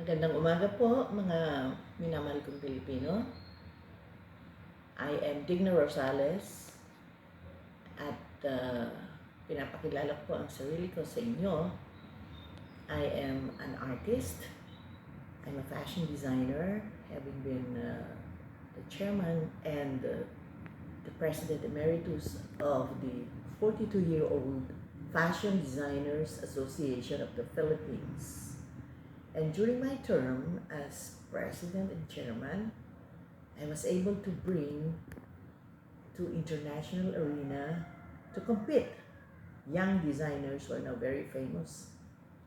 Magandang umaga po mga minamahal kong Pilipino. I am Digna Rosales at pinapakilala ko po ang sarili ko sa inyo. I am an artist. I'm a fashion designer, having been the chairman and the president emeritus of the 42-year-old Fashion Designers Association of the Philippines. And during my term as president and chairman, I was able to bring to international arena to compete young designers who are now very famous,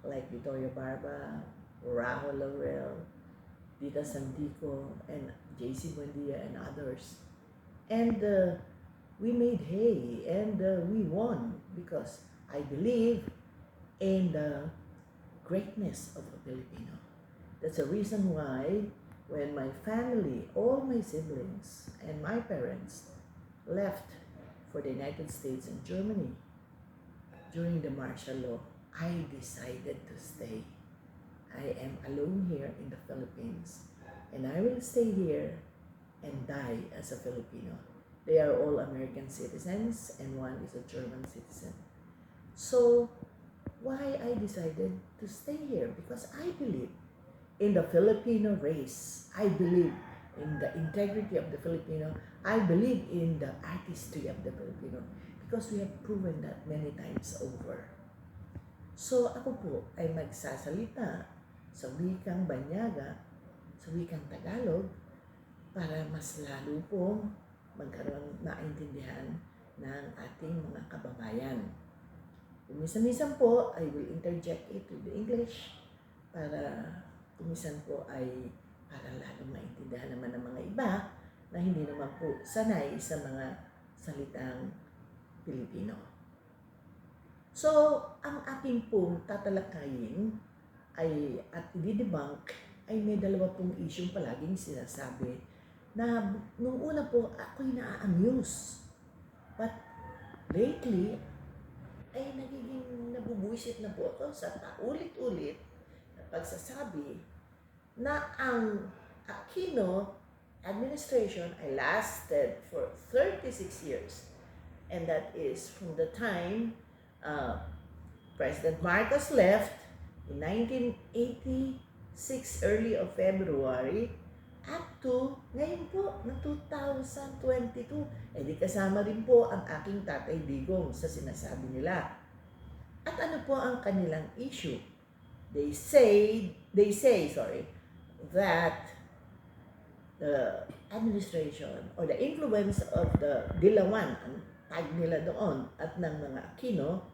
like Victoria Barba, Rahul Laurel, Dita Santico, and JC Buendia, and others. And we made hay, and we won because I believe in the greatness of a Filipino. That's the reason why when my family, all my siblings and my parents left for the United States and Germany during the martial law, I decided to stay. I am alone here in the Philippines, and I will stay here and die as a Filipino. They are all American citizens and one is a German citizen. So why I decided to stay here? Because I believe in the Filipino race. I believe in the integrity of the Filipino. I believe in the artistry of the Filipino because we have proven that many times over. So ako po ay magsasalita sa wikang Banyaga, sa wikang Tagalog, para mas lalo pong magkaroon maintindihan ng ating mga kababayan. Kumisan-misan po, I will interject it with the English para kumisan po ay para lalong maintindihan naman ng mga iba na hindi naman po sanay sa mga salitang Pilipino. So, ang aking pong tatalakayin ay at i-debunk ay may dalawa pong issue palaging sinasabi na nung una po ako'y na-amuse. But lately, ay nagiging nabubuisit na po ako sa paulit-ulit na pagsasabi na ang Aquino administration ay lasted for 36 years. And that is from the time President Marcos left in 1986, early of February, up to ngayon po na 2022. Eh di kasama rin po ang aking tatay Digong sa sinasabi nila. At ano po ang kanilang issue? They say that the administration or the influence of the Dilawan, ang tag nila doon, at ng mga Aquino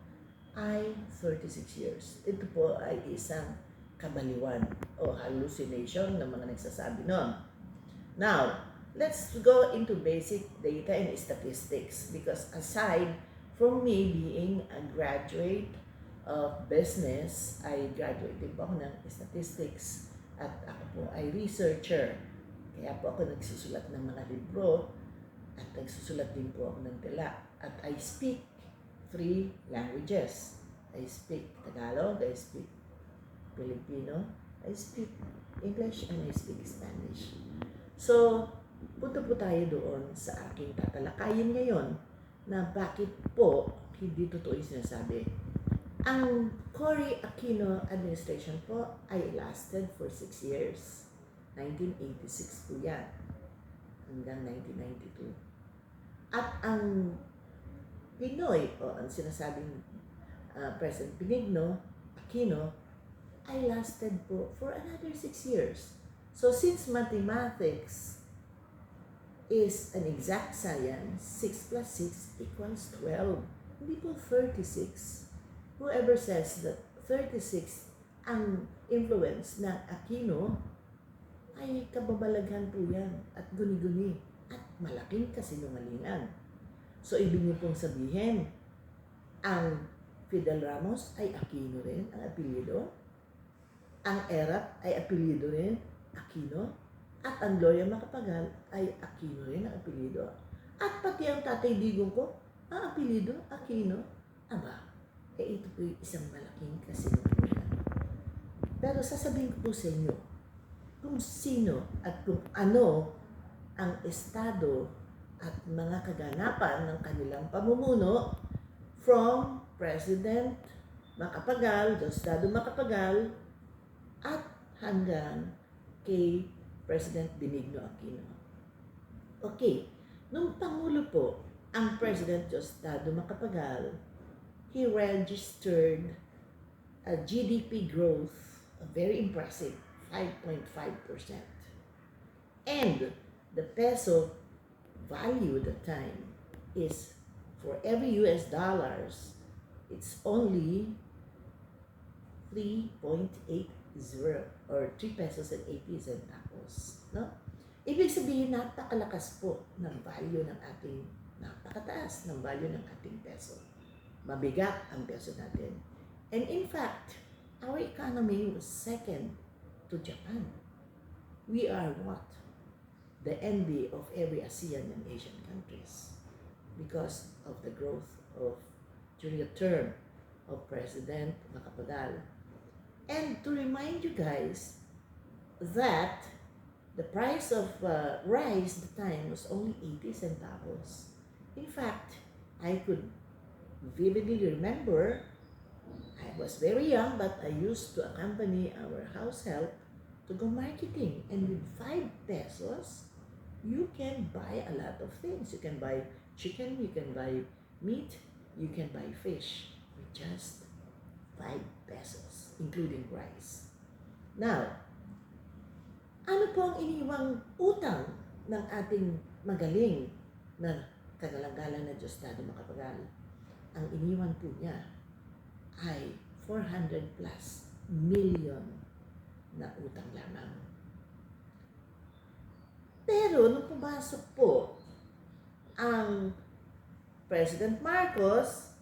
ay 36 years. Ito po ay isang kabaliwan o hallucination ng mga nagsasabi noon. Now, let's go into basic data and statistics because aside from me being a graduate of business, I graduated po ako ng statistics at ako po ay researcher. Kaya po ako nagsusulat ng mga libro at nagsusulat din po ako ng tela. At I speak 3 languages. I speak Tagalog, I speak Filipino, I speak English, and I speak Spanish. So, punta po tayo doon sa aking tatalakayin ngayon na bakit po hindi totoo yung sinasabi. Ang Cory Aquino administration po ay lasted for 6 years. 1986 po yan hanggang 1992. At ang Pinoy o ang sinasabing President Benigno Aquino I lasted po for another 6 years. So since mathematics is an exact science, 6 plus 6 equals 12. Hindi po 36. Whoever says that 36 ang influence ng Aquino, ay kababalaghan po yan at guni-guni at malaking kasinungalingan. So ibig niyo pong sabihin, ang Fidel Ramos ay Aquino rin ang apelyido? Ang Erap ay apelyido rin, Aquino, at ang Gloria Macapagal ay Aquino rin ang apelyido. At pati ang Tatay Digong ko, ang apelyido, Aquino. Aba, ito po yung isang malaking kasinungalingan. Pero sasabihin ko po sa inyo, kung sino at kung ano ang estado at mga kaganapan ng kanilang pamumuno from President Macapagal, Diosdado Macapagal, at hanggang kay President Benigno Aquino. Okay, nung Pangulo po, ang President Diosdado Macapagal, he registered a GDP growth, a very impressive 5.5%. And the peso value at the time is, for every US dollars, it's only 3.80 or 3 pesos and 80 centavos. No? Ibig sabihin, napakalakas po ng value ng ating, napakataas ng value ng ating peso. Mabigat ang peso natin. And in fact, our economy was second to Japan. We are what? The envy of every ASEAN and Asian countries because of the growth of during the term of President Macapagal. And to remind you guys that the price of rice at the time was only 80 centavos. In fact, I could vividly remember, I was very young, but I used to accompany our house help to go marketing. And with 5 pesos, you can buy a lot of things. You can buy chicken, you can buy meat, you can buy fish with just 5 pesos, including rice. Now, ano po ang iniwang utang ng ating magaling na kagalang-galang na Diosdado Macapagal? Ang iniwan po niya ay 400 plus million na utang lamang. Pero nung pumasok po ang President Marcos,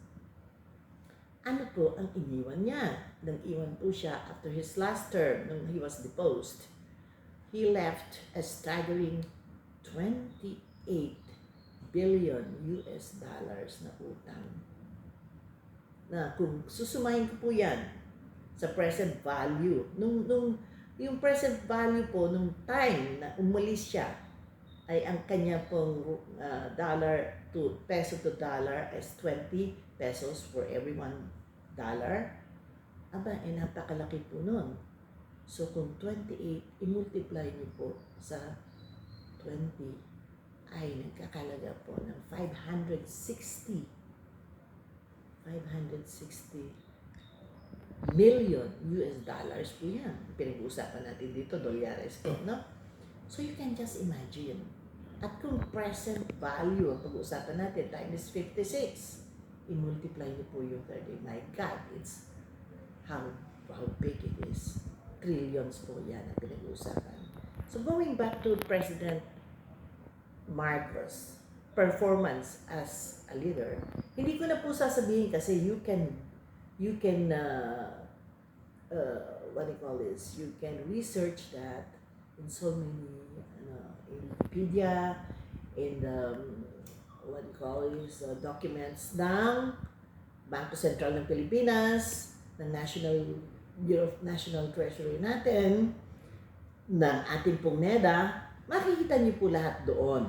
ano po ang iniwan niya? Nang iwan po siya after his last term, nung he was deposed, he left a staggering 28 billion US dollars na utang. Na kung susumahin ko po yan sa present value, yung present value po nung time na umalis siya, ay ang kanya pong peso to dollar is 20 pesos for every $1. Aba, napakalaki po nun. So kung 28, i-multiply niyo po sa 20, ay nagkakalaga po ng 560 million US dollars po yan. Pinag-uusapan natin dito, dolyares po, no? So you can just imagine. At kung present value ang pag-uusapan natin, time is 56, i-multiply niyo po yung 30. My God, it's how big it is. Trillions po yan ang pinag-uusapan. So going back to President Marcos' performance as a leader, hindi ko na po sasabihin kasi you can what do you call this? You can research that in so many in Wikipedia, in the what do you call this, documents ng Bangko Sentral ng Pilipinas, ng Bureau of National Treasury natin, ng ating pong NEDA, makikita niyo po lahat doon.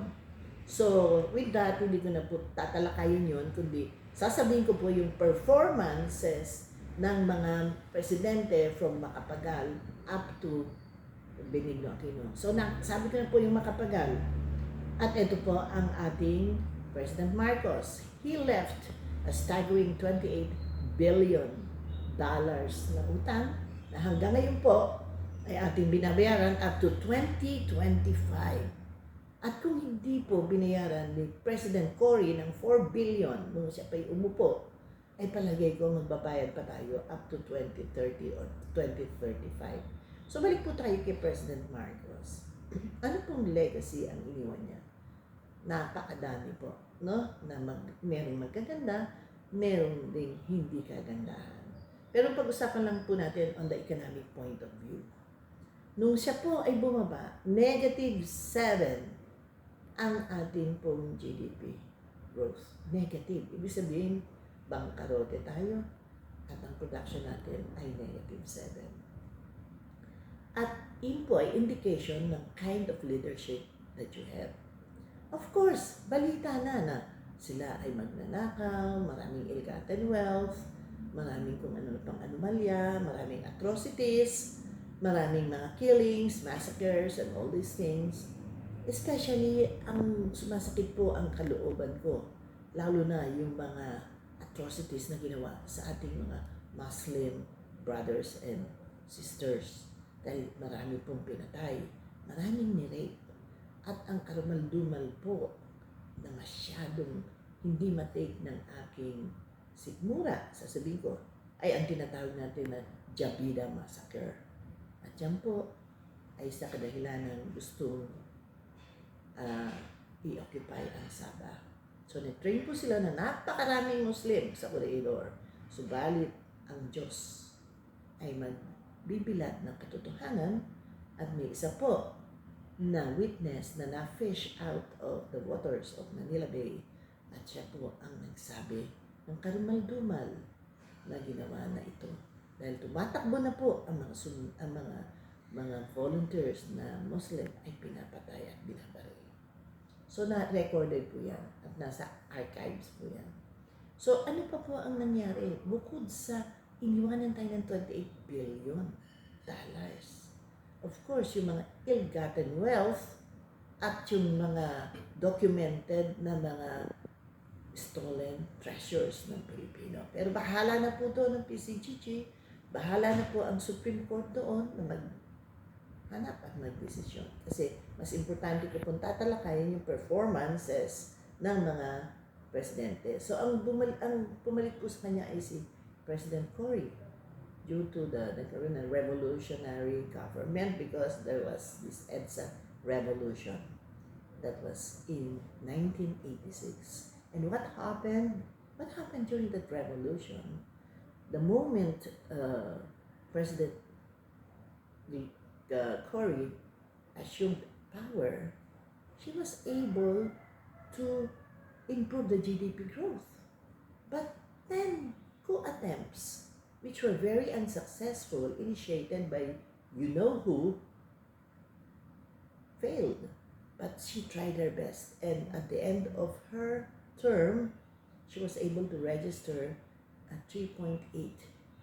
So, with that, hindi ko na po tatalakayin yun, kundi sasabihin ko po yung performances ng mga presidente from Macapagal up to Benigno Aquino. So, sabi ko na po yung Macapagal. At ito po ang ating President Marcos. He left a staggering 28 billion dollars na utang na hanggang ngayon po ay ating binabayaran up to 2025. At kung hindi po binayaran ni President Cory ng 4 billion nung siya pa'y umupo, ay palagay ko magbabayad pa tayo up to 2030 or 2035. So balik po tayo kay President Marcos. Ano pong legacy ang iniwan niya? Napakadami po, no? Na merong magaganda, merong ding hindi kagandahan. Pero pag-usapan lang po natin on the economic point of view. Nung siya po ay bumaba, -7 ang ating pong GDP growth. Negative. Ibig sabihin, bangkarote tayo at ang production natin ay -7. At yun po ay indication ng kind of leadership that you have. Of course, balita na sila ay magnanakaw, maraming ill-gotten wealth, maraming kung ano pang anomalya, maraming atrocities, maraming mga killings, massacres, and all these things. Especially, ang sumasakit po ang kalooban ko, lalo na yung mga atrocities na ginawa sa ating mga Muslim brothers and sisters. Dahil marami pong pinatay, maraming ni-rape, at ang karumal-dumal po na masyadong hindi matake ng aking sigmura, sasabihin ko, ay ang tinatawag natin na Jabida Massacre. At yan po ay sa kadahilan ng gustong i-occupy ang Sabah. So, na-train po sila na napakaraming Muslim sa Corridor. Subalit, ang Diyos ay magbibilad ng katotohanan at may isa po na witness na na-fish out of the waters of Manila Bay at siya po ang nagsabi ng karumal-dumal na ginawa na ito. Dahil tumatakbo na po ang mga volunteers na Muslim ay pinapatay at binabaril. So, na-recorded po yan at nasa archives po yan. So, ano pa po ang nangyari? Bukod sa iniwanan tayo ng $28 billion. Of course, yung mga ill-gotten wealth at yung mga documented na mga stolen treasures ng Pilipino. Pero bahala na po doon ng PCGG, bahala na po ang Supreme Court doon na maghanap at magdesisyon. Kasi mas importante ko pong tatalakayin yung performances ng mga presidente. So ang pumalit po sa kanya ay si President Cory due to the revolutionary government because there was this EDSA revolution that was in 1986. And what happened? What happened during that revolution? The moment President Cory assumed power, she was able to improve the GDP growth. But then, coup attempts, which were very unsuccessful, initiated by you-know-who, failed. But she tried her best. And at the end of her term, she was able to register a 3.8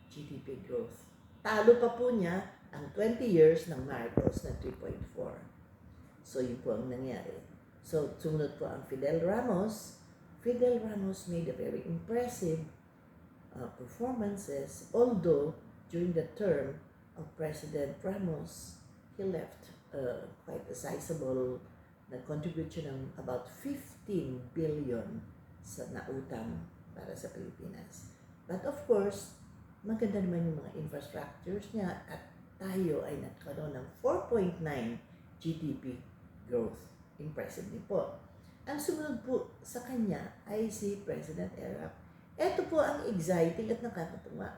GDP growth. Talo pa po niya ang 20 years ng Marcos na 3.4. So, yun po ang nangyari. So, sumunod po ang Fidel Ramos. Fidel Ramos made a very impressive performances, although during the term of President Ramos, he left quite a sizable na contribution ng about 15 billion sa nautang para sa Pilipinas. But of course, maganda naman yung mga infrastructures niya at tayo ay nagkaroon ng 4.9 GDP growth. Impressive din po. Ang sumunod po sa kanya ay si President Erap. Ito po ang exciting at nakakatuwa.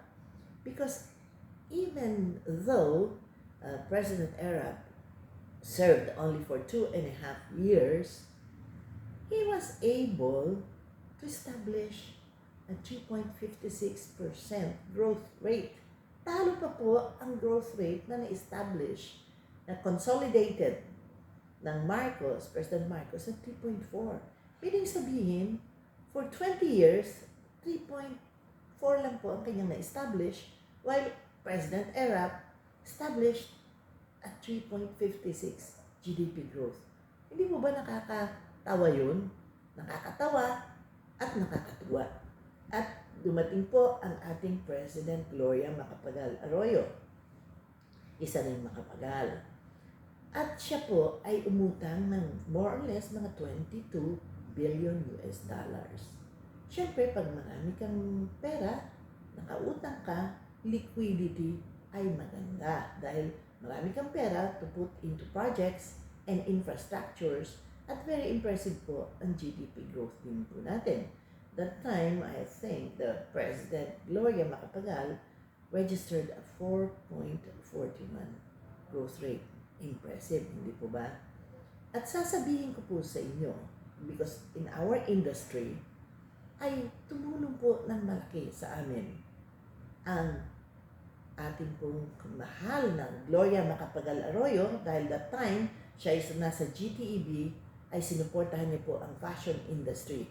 Because even though President Erap served only for 2.5 years, he was able to establish a 3.56% growth rate. Talo pa po ang growth rate na na-establish, na consolidated ng President Marcos na 3.4. Piling sabihin, for 20 years, 3.4 lang po ang kanyang na-establish, while President Erap established at 3.56 GDP growth. Hindi mo ba nakakatawa yun? Nakakatawa at nakakatuwa. At dumating po ang ating President Gloria Macapagal Arroyo. Isa rin makapagal. At siya po ay umutang ng more or less mga 22 billion US dollars. Siyempre, pag marami kang pera, nakautang ka, liquidity ay maganda. Dahil marami kang pera to put into projects and infrastructures at very impressive po ang GDP growth din po natin. That time, I think the President Gloria Macapagal registered a 4.41 growth rate. Impressive, hindi po ba? At sasabihin ko po sa inyo, because in our industry, ay tumulong po ng malaki sa amin ang ating pong mahal na Gloria Macapagal Arroyo, dahil that time, siya is nasa GTEB, ay sinuportahan niya po ang fashion industry.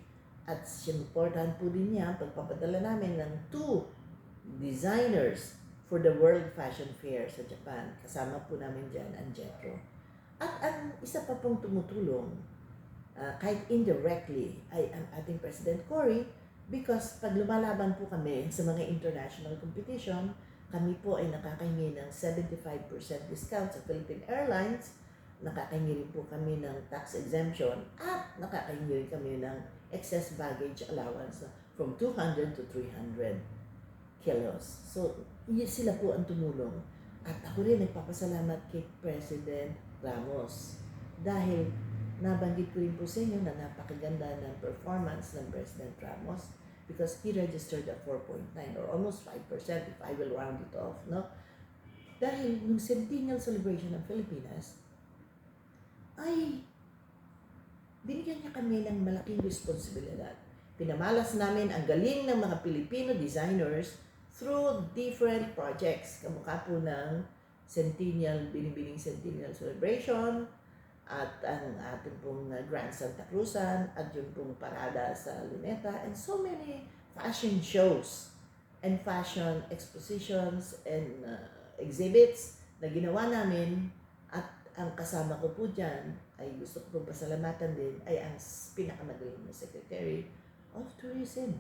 At sinuportahan po din niya pagpapadala namin ng 2 designers for the World Fashion Fair sa Japan. Kasama po namin dyan ang Jetro. At ang isa pa pong tumutulong, kahit indirectly, ay ang ating President Cory, because pag lumalaban po kami sa mga international competition, kami po ay nakakahingi ng 75% discount sa Philippine Airlines, nakakahingi rin po kami ng tax exemption, at nakakahingi rin kami ng excess baggage allowance from 200 to 300 kilos. So, sila po ang tumulong. At ako rin nagpapasalamat kay President Ramos dahil nabanggit ko rin po sa inyo na napakaganda ng performance ng President Ramos because he registered at 4.9 or almost 5% if I will round it off, no? Dahil yung centennial celebration ng Pilipinas ay binigyan niya kami ng malaking responsibilidad. Pinamalas namin ang galing ng mga Filipino designers through different projects. Kamukha po ng binibining centennial celebration, at ang ating pong Grand Santa Cruzan, at yung pong parada sa Luneta, and so many fashion shows and fashion expositions and exhibits na ginawa namin. At ang kasama ko po dyan, ay gusto ko pong pasalamatan din, ay ang pinakamagaling na Secretary of Tourism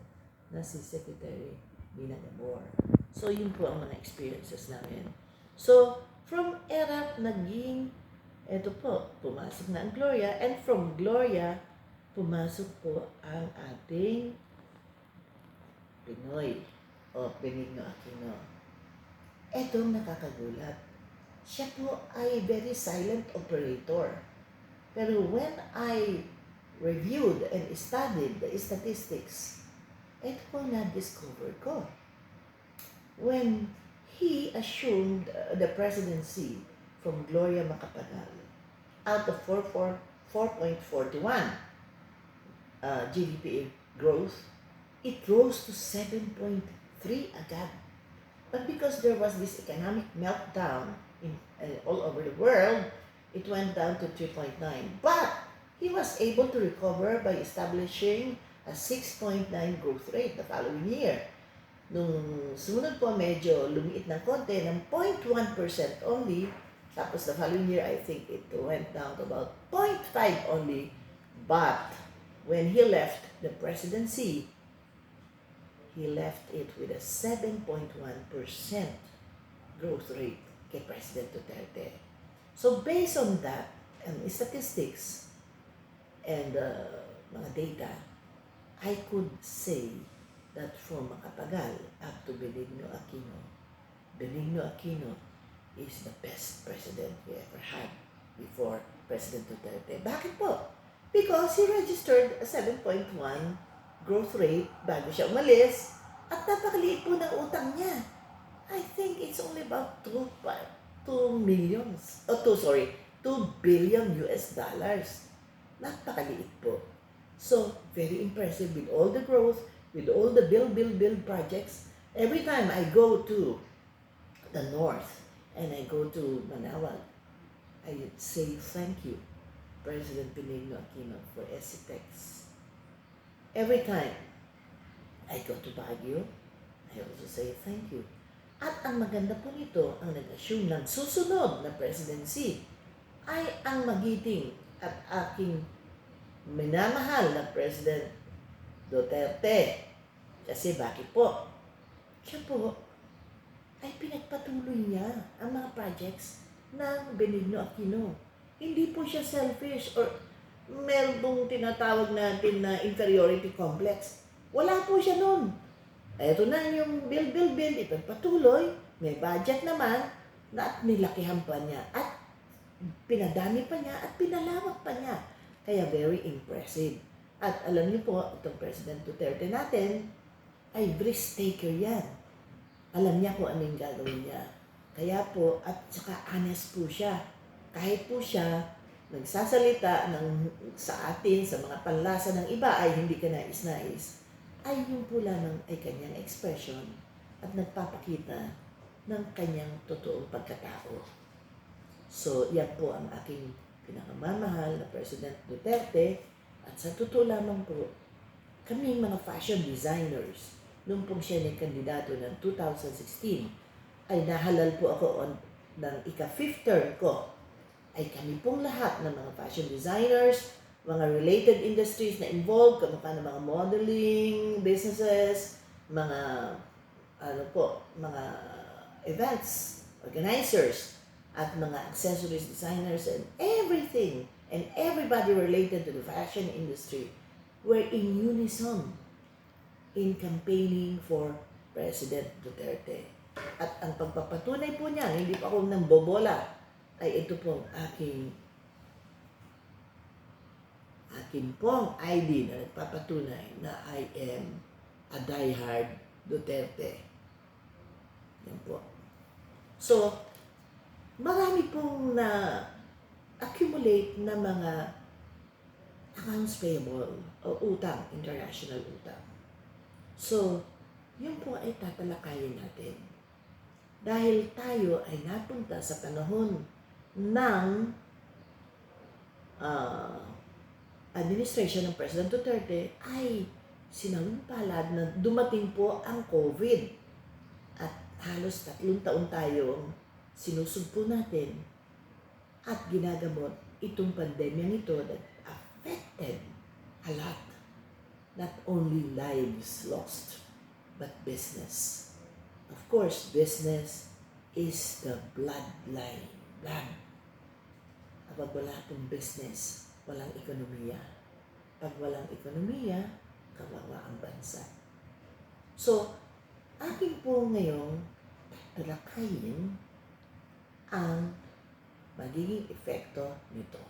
na si Secretary Mina Gabor. So yun po ang mga experiences namin. So from ERAP naging eto po, pumasok na ang Gloria, and from Gloria, pumasok po ang ating Pinoy o Benigno Aquino. Eto nakakagulat. Siya po ay very silent operator. Pero when I reviewed and studied the statistics, eto po na-discover ko. When he assumed the presidency from Gloria Macapagal, out of 4.41 GDP growth, it rose to 7.3 agad. But because there was this economic meltdown in all over the world, it went down to 3.9. But he was able to recover by establishing a 6.9 growth rate the following year. Nung sumunod po, medyo lumiit ng konti, ng 0.1% only. Tapos the following year, I think it went down to about 0.5 only. But when he left the presidency, he left it with a 7.1% growth rate kay President Duterte. So based on that, and statistics and mga data, I could say that from Macapagal up to Benigno Aquino is the best president we ever had before President Duterte. Bakit po? Because he registered a 7.1 growth rate bago siya umalis, at napakaliit po ng utang niya. I think it's only about 2 billion US dollars. Napakaliit po. So, very impressive with all the growth, with all the build projects. Every time I go to the north, and I go to Manawag, I would say thank you, President Benigno Aquino, for SCTEX. Every time I go to Baguio, I also say thank you. At ang maganda po nito, ang nag-assume ng susunod na presidency ay ang magiting at aking minamahal na President Duterte. Kasi bakit po? Siya po ay pinagpatuloy niya ang mga projects ng Benigno Aquino. Hindi po siya selfish or meron pong tinatawag natin na inferiority complex. Wala po siya nun. Ito na yung build, ipagpatuloy, may budget naman, na at nilakihan pa niya, at pinadami pa niya, at pinalawak pa niya. Kaya very impressive. At alam niyo po, itong President Duterte natin, ay risk-taker yan. Alam niya kung ano yung gagawin niya. Kaya po, at saka honest po siya. Kahit po siya nagsasalita sa atin, sa mga panlasa ng iba ay hindi ka nais-nais, ay yung po lamang ay kanyang expression at nagpapakita ng kanyang totoong pagkatao. So, yan po ang aking pinakamamahal na President Duterte. At sa totoo lamang po, kami mga fashion designers, nung pong siya kandidato ng 2016, ay nahalal po ako ng ika-fifth term ko. Ay kami pong lahat ng mga fashion designers, mga related industries na involved, kamukha ng mga modeling, businesses, mga mga events, organizers, at mga accessories designers and everything and everybody related to the fashion industry were in unison in campaigning for President Duterte. At ang pagpapatunay po niya, hindi pa ako nang bobola, ay ito pong aking pong ID na nagpapatunay na I am a diehard Duterte. Yan po. So, marami pong na-accumulate na mga accounts payable o utang, international utang. So, yun po ay tatalakayin natin. Dahil tayo ay napunta sa panahon ng administration ng President Duterte ay sinalumpalad na dumating po ang COVID. At halos 3 taon tayong sinusugpo natin at ginagamot itong pandemya nito that affected a lot. Not only lives lost, but business. Of course, business is the bloodline. Blood. Kapag wala pong business, walang ekonomiya. Pag walang ekonomiya, kawawa ang bansa. So, akin po ngayong talakayin ang magiging epekto nito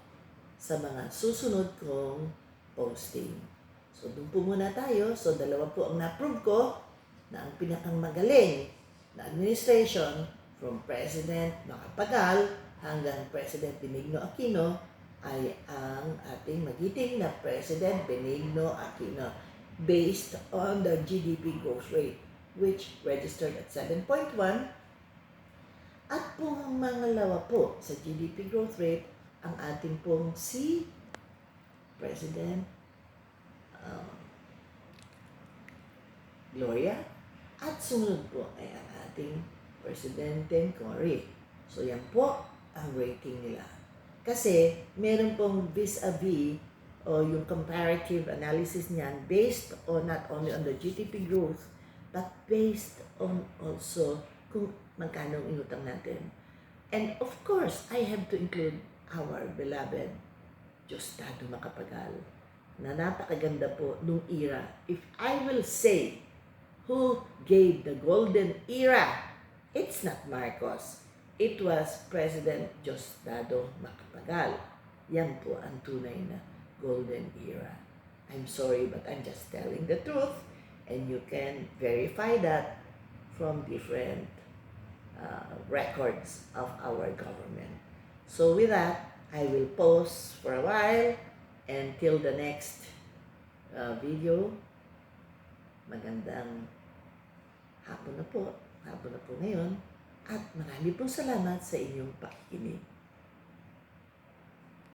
sa mga susunod kong posting. So, doon po muna tayo. So, 2 po ang na-approve ko na ang pinakang magaling na administration from President Macapagal hanggang President Benigno Aquino ay ang ating magiting na President Benigno Aquino based on the GDP growth rate which registered at 7.1 at po ang mangalawa po sa GDP growth rate ang ating pong si President Gloria at sunod po ay ang ating Presidente Cory. So yan po ang rating nila. Kasi meron pong vis-a-vis o yung comparative analysis niyan based on not only on the GDP growth but based on also kung magkano ang inutang natin. And of course, I have to include our beloved Diosdado Macapagal na napakaganda po nung era. If I will say who gave the golden era, it's not Marcos. It was President Diosdado Macapagal. Yan po ang tunay na golden era. I'm sorry, but I'm just telling the truth. And you can verify that from different records of our government. So with that, I will pause for a while until the next video. Magandang hapon na po ngayon. At marami pong salamat sa inyong pakikinig.